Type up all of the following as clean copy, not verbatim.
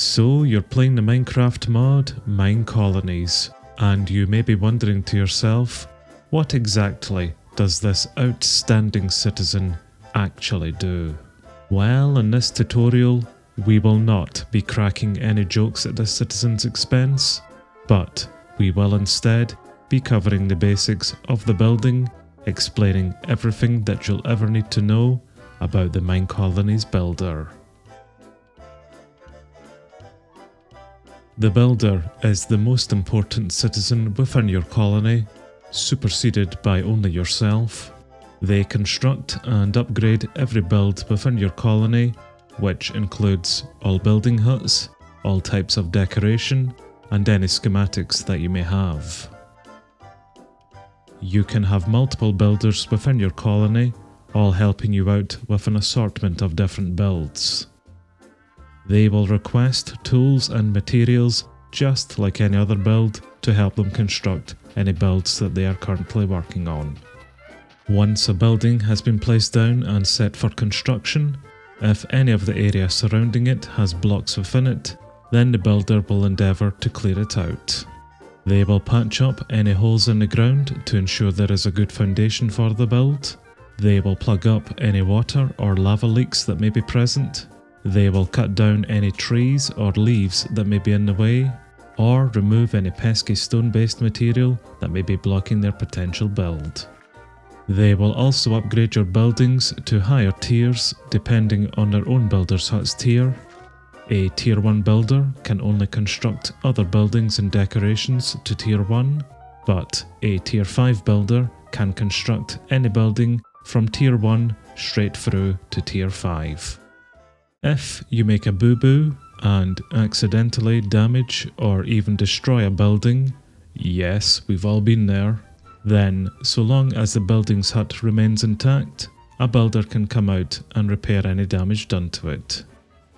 So you're playing the Minecraft mod, MineColonies, and you may be wondering to yourself, what exactly does this outstanding citizen actually do? Well, in this tutorial, we will not be cracking any jokes at this citizen's expense, but we will instead be covering the basics of the building, explaining everything that you'll ever need to know about the MineColonies Builder. The Builder is the most important citizen within your colony, superseded by only yourself. They construct and upgrade every build within your colony, which includes all building huts, all types of decoration, and any schematics that you may have. You can have multiple builders within your colony, all helping you out with an assortment of different builds. They will request tools and materials just like any other build to help them construct any builds that they are currently working on. Once a building has been placed down and set for construction, if any of the area surrounding it has blocks within it, then the builder will endeavour to clear it out. They will patch up any holes in the ground to ensure there is a good foundation for the build. They will plug up any water or lava leaks that may be present. They will cut down any trees or leaves that may be in the way, or remove any pesky stone-based material that may be blocking their potential build. They will also upgrade your buildings to higher tiers depending on their own builder's hut's tier. A tier 1 builder can only construct other buildings and decorations to tier 1, but a tier 5 builder can construct any building from tier 1 straight through to tier 5. If you make a boo-boo and accidentally damage or even destroy a building, yes, we've all been there, then so long as the building's hut remains intact, a builder can come out and repair any damage done to it.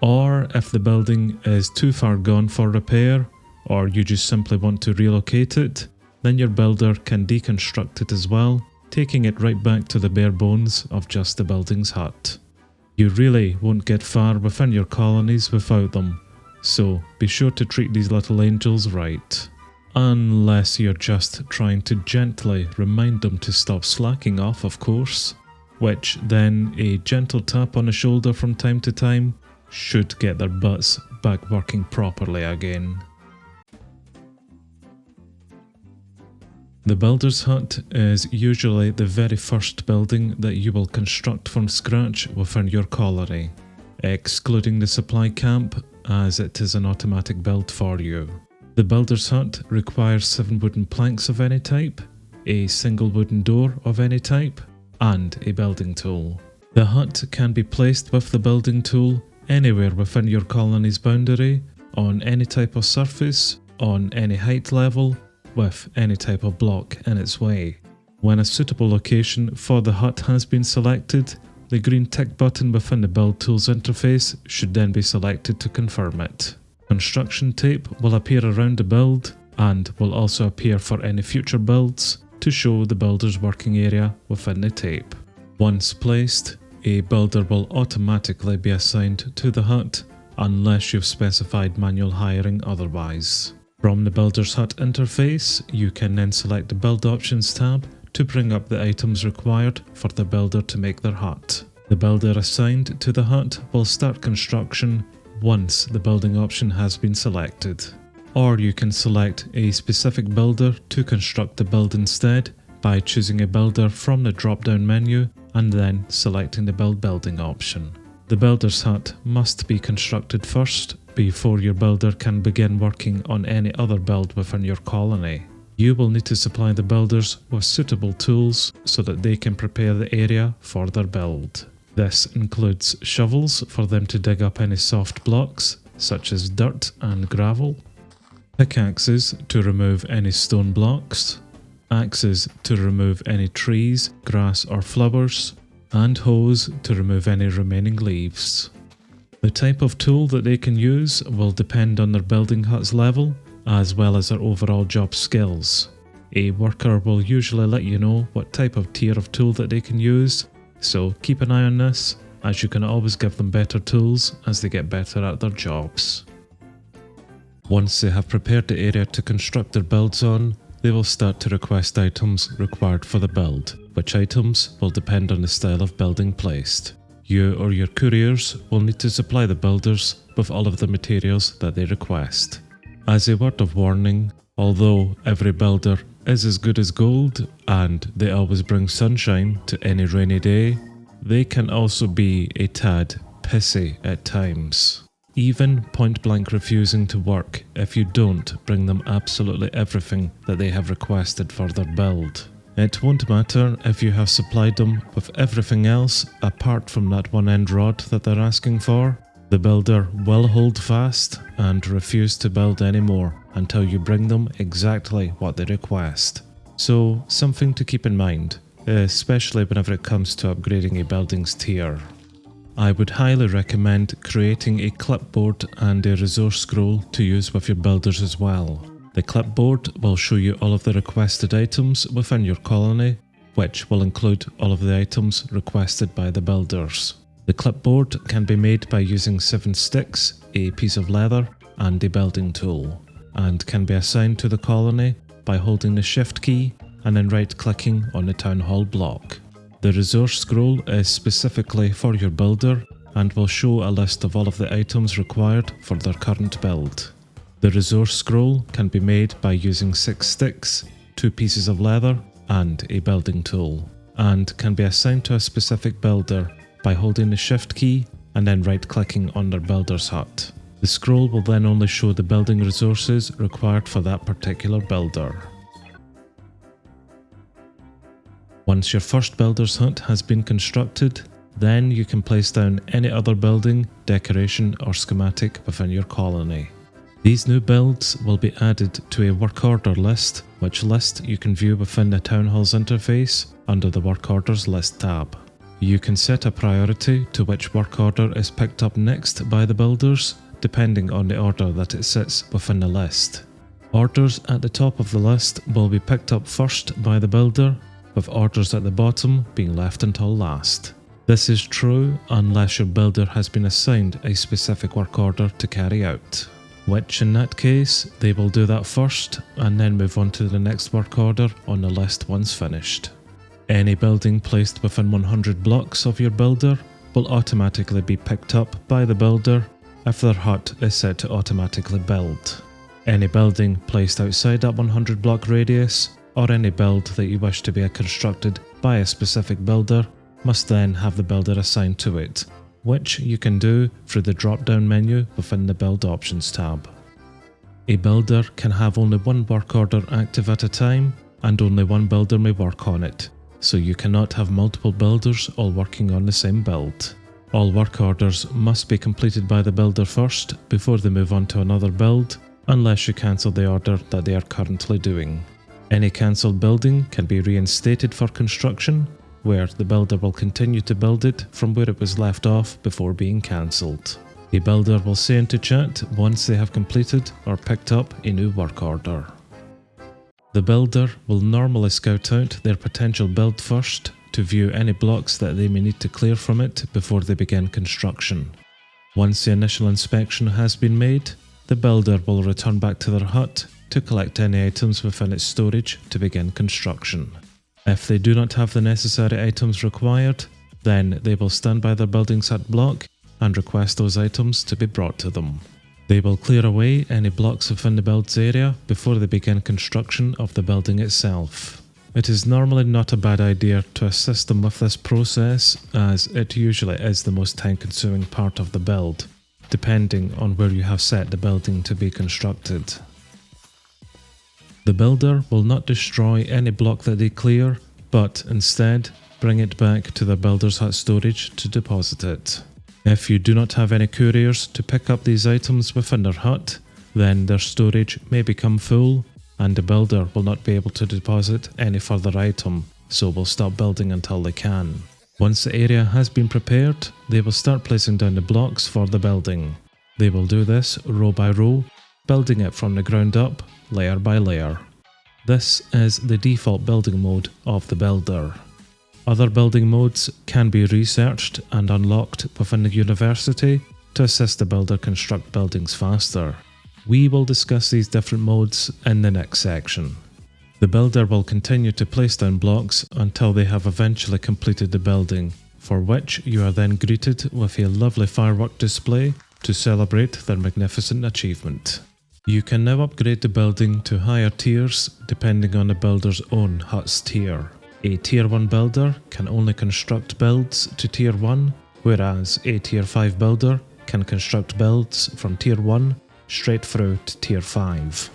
Or if the building is too far gone for repair, or you just simply want to relocate it, then your builder can deconstruct it as well, taking it right back to the bare bones of just the building's hut. You really won't get far within your colonies without them, so be sure to treat these little angels right. Unless you're just trying to gently remind them to stop slacking off, of course, which then a gentle tap on the shoulder from time to time should get their butts back working properly again. The builder's hut is usually the very first building that you will construct from scratch within your colony, excluding the supply camp as it is an automatic build for you. The builder's hut requires 7 wooden planks of any type, a single wooden door of any type, and a building tool. The hut can be placed with the building tool anywhere within your colony's boundary, on any type of surface, on any height level, with any type of block in its way. When a suitable location for the hut has been selected, the green tick button within the build tools interface should then be selected to confirm it. Construction tape will appear around the build and will also appear for any future builds to show the builder's working area within the tape. Once placed, a builder will automatically be assigned to the hut unless you've specified manual hiring otherwise. From the Builder's Hut interface, you can then select the Build Options tab to bring up the items required for the builder to make their hut. The builder assigned to the hut will start construction once the building option has been selected. Or you can select a specific builder to construct the build instead by choosing a builder from the drop-down menu and then selecting the Build Building option. The builder's hut must be constructed first before your builder can begin working on any other build within your colony. You will need to supply the builders with suitable tools so that they can prepare the area for their build. This includes shovels for them to dig up any soft blocks, such as dirt and gravel, pickaxes to remove any stone blocks, axes to remove any trees, grass or flowers, and hoes to remove any remaining leaves. The type of tool that they can use will depend on their building hut's level, as well as their overall job skills. A worker will usually let you know what type of tier of tool that they can use, so keep an eye on this, as you can always give them better tools as they get better at their jobs. Once they have prepared the area to construct their builds on, they will start to request items required for the build, which items will depend on the style of building placed. You or your couriers will need to supply the builders with all of the materials that they request. As a word of warning, although every builder is as good as gold and they always bring sunshine to any rainy day, they can also be a tad pissy at times, even point blank refusing to work if you don't bring them absolutely everything that they have requested for their build. It won't matter if you have supplied them with everything else apart from that one end rod that they're asking for. The builder will hold fast and refuse to build anymore until you bring them exactly what they request. So, something to keep in mind, especially whenever it comes to upgrading a building's tier. I would highly recommend creating a clipboard and a resource scroll to use with your builders as well. The clipboard will show you all of the requested items within your colony, which will include all of the items requested by the builders. The clipboard can be made by using 7 sticks, a piece of leather, and a building tool, and can be assigned to the colony by holding the shift key and then right-clicking on the town hall block. The resource scroll is specifically for your builder and will show a list of all of the items required for their current build. The resource scroll can be made by using 6 sticks, 2 pieces of leather, and a building tool, and can be assigned to a specific builder by holding the shift key and then right-clicking on their builder's hut. The scroll will then only show the building resources required for that particular builder. Once your first builder's hut has been constructed, then you can place down any other building, decoration or schematic within your colony. These new builds will be added to a work order list, which list you can view within the Town Hall's interface under the Work Orders List tab. You can set a priority to which work order is picked up next by the builders, depending on the order that it sits within the list. Orders at the top of the list will be picked up first by the builder, with orders at the bottom being left until last. This is true unless your builder has been assigned a specific work order to carry out, which in that case they will do that first and then move on to the next work order on the list once finished. Any building placed within 100 blocks of your builder will automatically be picked up by the builder if their hut is set to automatically build. Any building placed outside that 100 block radius, or any build that you wish to be constructed by a specific builder, must then have the builder assigned to it, which you can do through the drop-down menu within the Build Options tab. A builder can have only one work order active at a time, and only one builder may work on it, so you cannot have multiple builders all working on the same build. All work orders must be completed by the builder first before they move on to another build, unless you cancel the order that they are currently doing. Any cancelled building can be reinstated for construction, where the builder will continue to build it from where it was left off before being cancelled. The builder will say into chat once they have completed or picked up a new work order. The builder will normally scout out their potential build first to view any blocks that they may need to clear from it before they begin construction. Once the initial inspection has been made, the builder will return back to their hut to collect any items within its storage to begin construction. If they do not have the necessary items required, then they will stand by their building's hut block and request those items to be brought to them. They will clear away any blocks within the build's area before they begin construction of the building itself. It is normally not a bad idea to assist them with this process, as it usually is the most time-consuming part of the build, depending on where you have set the building to be constructed. The builder will not destroy any block that they clear, but instead bring it back to their builder's hut storage to deposit it. If you do not have any couriers to pick up these items within their hut, then their storage may become full and the builder will not be able to deposit any further item, so will stop building until they can. Once the area has been prepared, they will start placing down the blocks for the building. They will do this row by row, building it from the ground up, layer by layer. This is the default building mode of the builder. Other building modes can be researched and unlocked within the university to assist the builder construct buildings faster. We will discuss these different modes in the next section. The builder will continue to place down blocks until they have eventually completed the building, for which you are then greeted with a lovely firework display to celebrate their magnificent achievement. You can now upgrade the building to higher tiers depending on the builder's own hut's tier. A tier 1 builder can only construct builds to tier 1, whereas a tier 5 builder can construct builds from tier 1 straight through to tier 5.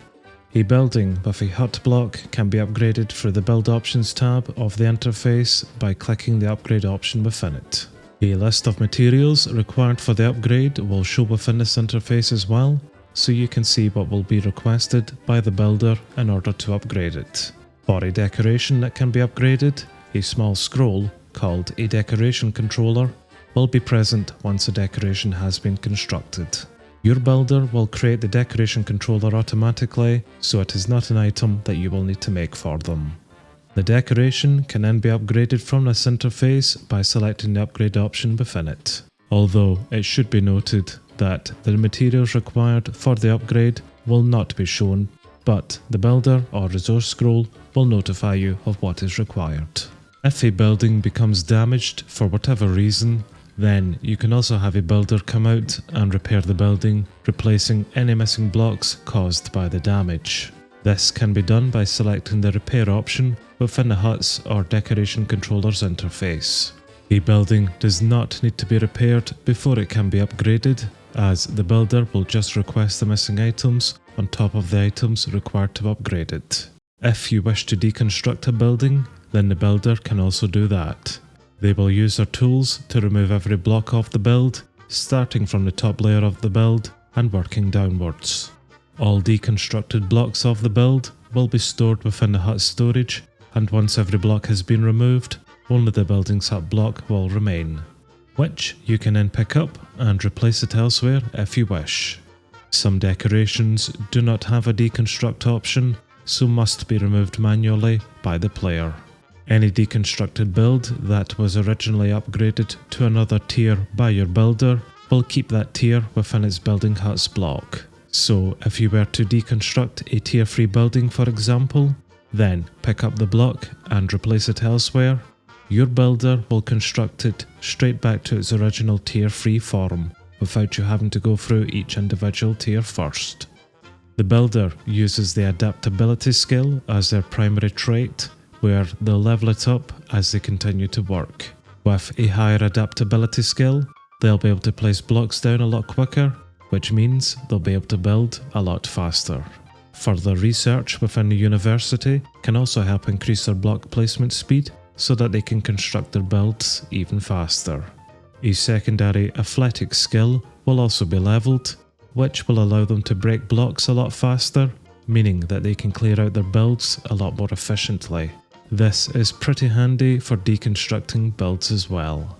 A building with a hut block can be upgraded through the Build Options tab of the interface by clicking the upgrade option within it. A list of materials required for the upgrade will show within this interface as well, so you can see what will be requested by the builder in order to upgrade it. For a decoration that can be upgraded, a small scroll called a decoration controller will be present once a decoration has been constructed. Your builder will create the decoration controller automatically, so it is not an item that you will need to make for them. The decoration can then be upgraded from this interface by selecting the upgrade option within it. Although it should be noted that the materials required for the upgrade will not be shown, but the builder or resource scroll will notify you of what is required. If a building becomes damaged for whatever reason, then you can also have a builder come out and repair the building, replacing any missing blocks caused by the damage. This can be done by selecting the repair option within the hut's or decoration controller's interface. A building does not need to be repaired before it can be upgraded, as the builder will just request the missing items on top of the items required to upgrade it. If you wish to deconstruct a building, then the builder can also do that. They will use their tools to remove every block of the build, starting from the top layer of the build and working downwards. All deconstructed blocks of the build will be stored within the hut's storage, and once every block has been removed, only the building's hut block will remain, which you can then pick up and replace it elsewhere if you wish. Some decorations do not have a deconstruct option, so must be removed manually by the player. Any deconstructed build that was originally upgraded to another tier by your builder will keep that tier within its building hut's block. So if you were to deconstruct a tier 3 building for example, then pick up the block and replace it elsewhere, your builder will construct it straight back to its original tier 3 form without you having to go through each individual tier first. The builder uses the adaptability skill as their primary trait, where they'll level it up as they continue to work. With a higher adaptability skill, they'll be able to place blocks down a lot quicker, which means they'll be able to build a lot faster. Further research within the university can also help increase their block placement speed so that they can construct their builds even faster. A secondary athletic skill will also be levelled, which will allow them to break blocks a lot faster, meaning that they can clear out their builds a lot more efficiently. This is pretty handy for deconstructing builds as well.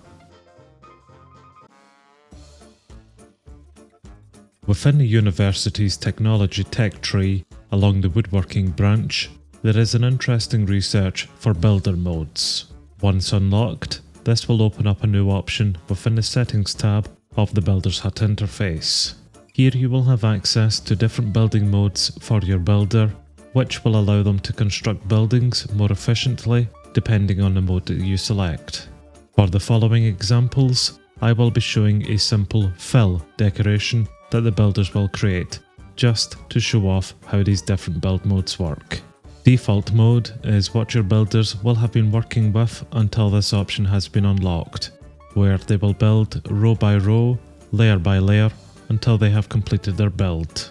Within the university's technology tech tree, along the woodworking branch, there is an interesting research for builder modes. Once unlocked, this will open up a new option within the settings tab of the Builder's Hut interface. Here you will have access to different building modes for your builder, which will allow them to construct buildings more efficiently depending on the mode that you select. For the following examples, I will be showing a simple fill decoration that the builders will create, just to show off how these different build modes work. Default mode is what your builders will have been working with until this option has been unlocked, where they will build row by row, layer by layer, until they have completed their build.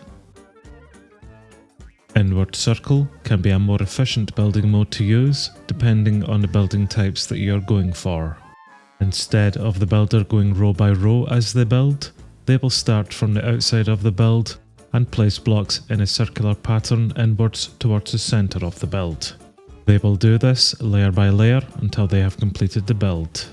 Inward circle can be a more efficient building mode to use, depending on the building types that you are going for. Instead of the builder going row by row as they build, they will start from the outside of the build and place blocks in a circular pattern inwards towards the centre of the build. They will do this layer by layer until they have completed the build.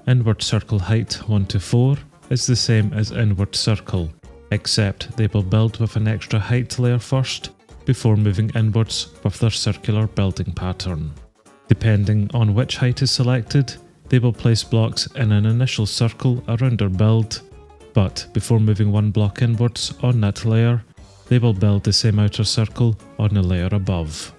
Inward circle height 1 to 4 is the same as inward circle, except they will build with an extra height layer first before moving inwards with their circular building pattern. Depending on which height is selected, they will place blocks in an initial circle around their build but before moving one block inwards on that layer, they will build the same outer circle on the layer above.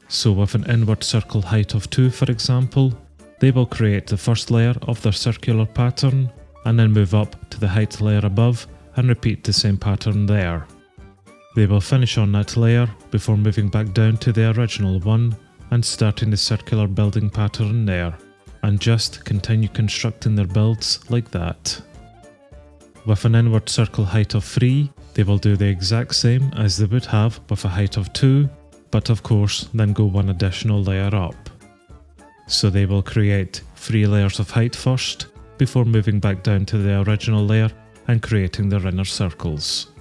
So with an inward circle height of 2 for example, they will create the first layer of their circular pattern and then move up to the height layer above and repeat the same pattern there. They will finish on that layer before moving back down to the original one and starting the circular building pattern there, and just continue constructing their builds like that. With an inward circle height of 3, they will do the exact same as they would have with a height of 2, but of course then go one additional layer up. So they will create 3 layers of height first, before moving back down to the original layer and creating their inner circles.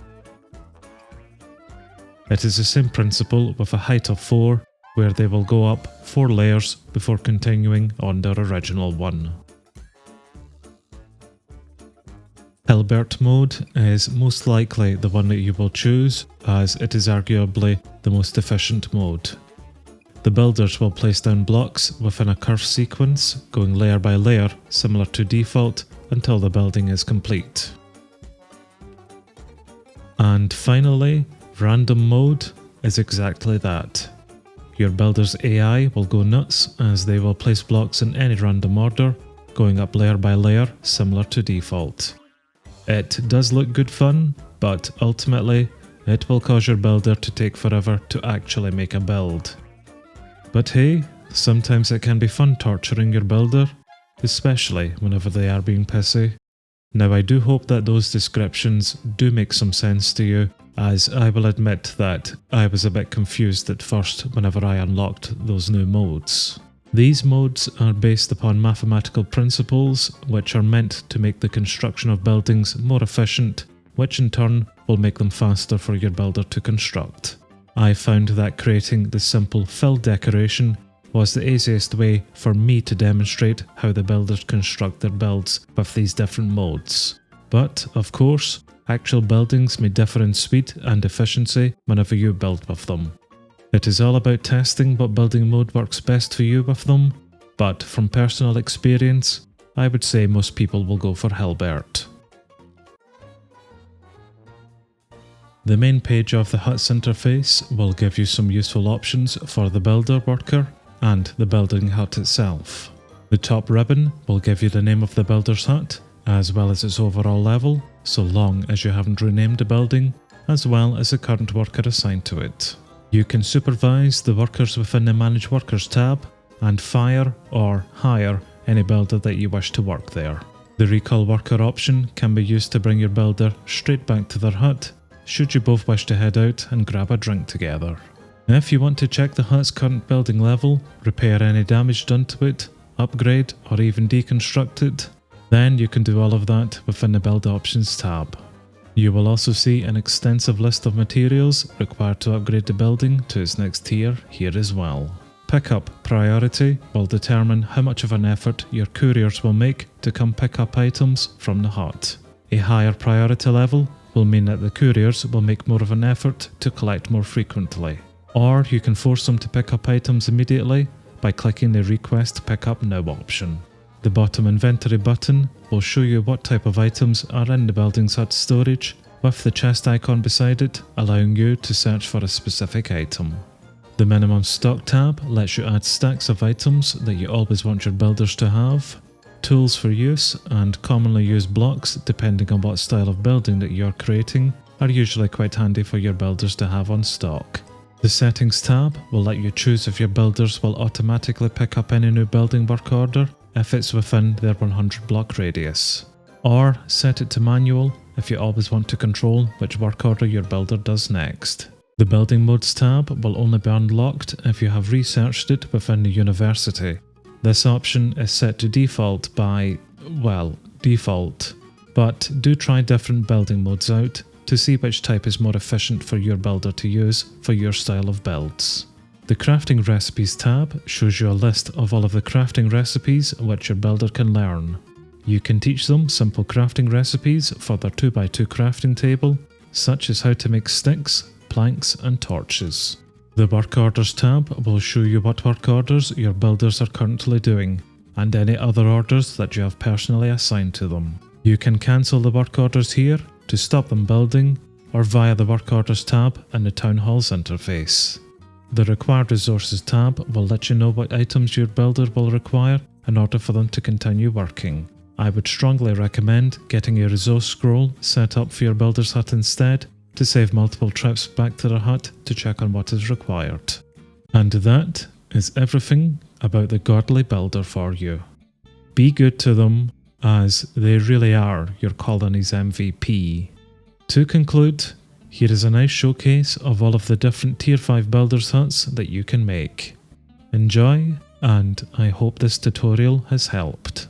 It is the same principle with a height of 4, where they will go up 4 layers before continuing on their original one. Hilbert Mode is most likely the one that you will choose, as it is arguably the most efficient mode. The builders will place down blocks within a curve sequence, going layer by layer similar to default until the building is complete. And finally, Random Mode is exactly that. Your builder's AI will go nuts as they will place blocks in any random order, going up layer by layer similar to default. It does look good fun, but ultimately it will cause your builder to take forever to actually make a build. But hey, sometimes it can be fun torturing your builder, especially whenever they are being pissy. Now I do hope that those descriptions do make some sense to you, as I will admit that I was a bit confused at first whenever I unlocked those new modes. These modes are based upon mathematical principles which are meant to make the construction of buildings more efficient, which in turn will make them faster for your builder to construct. I found that creating the simple fill decoration was the easiest way for me to demonstrate how the builders construct their builds with these different modes. But, of course, actual buildings may differ in speed and efficiency whenever you build with them. It is all about testing what building mode works best for you with them, but from personal experience, I would say most people will go for Hilbert. The main page of the hut's interface will give you some useful options for the builder worker and the building hut itself. The top ribbon will give you the name of the builder's hut, as well as its overall level, so long as you haven't renamed the building, as well as the current worker assigned to it. You can supervise the workers within the Manage Workers tab, and fire or hire any builder that you wish to work there. The Recall Worker option can be used to bring your builder straight back to their hut, should you both wish to head out and grab a drink together. If you want to check the hut's current building level, repair any damage done to it, upgrade or even deconstruct it, then you can do all of that within the Build Options tab. You will also see an extensive list of materials required to upgrade the building to its next tier here as well. Pickup priority will determine how much of an effort your couriers will make to come pick up items from the hut. A higher priority level will mean that the couriers will make more of an effort to collect more frequently. Or you can force them to pick up items immediately by clicking the Request Pickup Now option. The bottom inventory button will show you what type of items are in the building's hut storage, with the chest icon beside it allowing you to search for a specific item. The minimum stock tab lets you add stacks of items that you always want your builders to have, tools for use and commonly used blocks depending on what style of building that you're creating are usually quite handy for your builders to have on stock. The settings tab will let you choose if your builders will automatically pick up any new building work order if it's within their 100 block radius, or set it to manual if you always want to control which work order your builder does next. The Building Modes tab will only be unlocked if you have researched it within the university. This option is set to default by, well, default, but do try different building modes out to see which type is more efficient for your builder to use for your style of builds. The Crafting Recipes tab shows you a list of all of the crafting recipes which your builder can learn. You can teach them simple crafting recipes for their 2x2 crafting table, such as how to make sticks, planks and torches. The Work Orders tab will show you what work orders your builders are currently doing, and any other orders that you have personally assigned to them. You can cancel the work orders here to stop them building, or via the Work Orders tab in the Town Halls interface. The Required Resources tab will let you know what items your builder will require in order for them to continue working. I would strongly recommend getting a resource scroll set up for your builder's hut instead to save multiple trips back to the hut to check on what is required. And that is everything about the Godly Builder for you. Be good to them, as they really are your colony's MVP. To conclude, here is a nice showcase of all of the different Tier 5 builders huts that you can make. Enjoy, and I hope this tutorial has helped.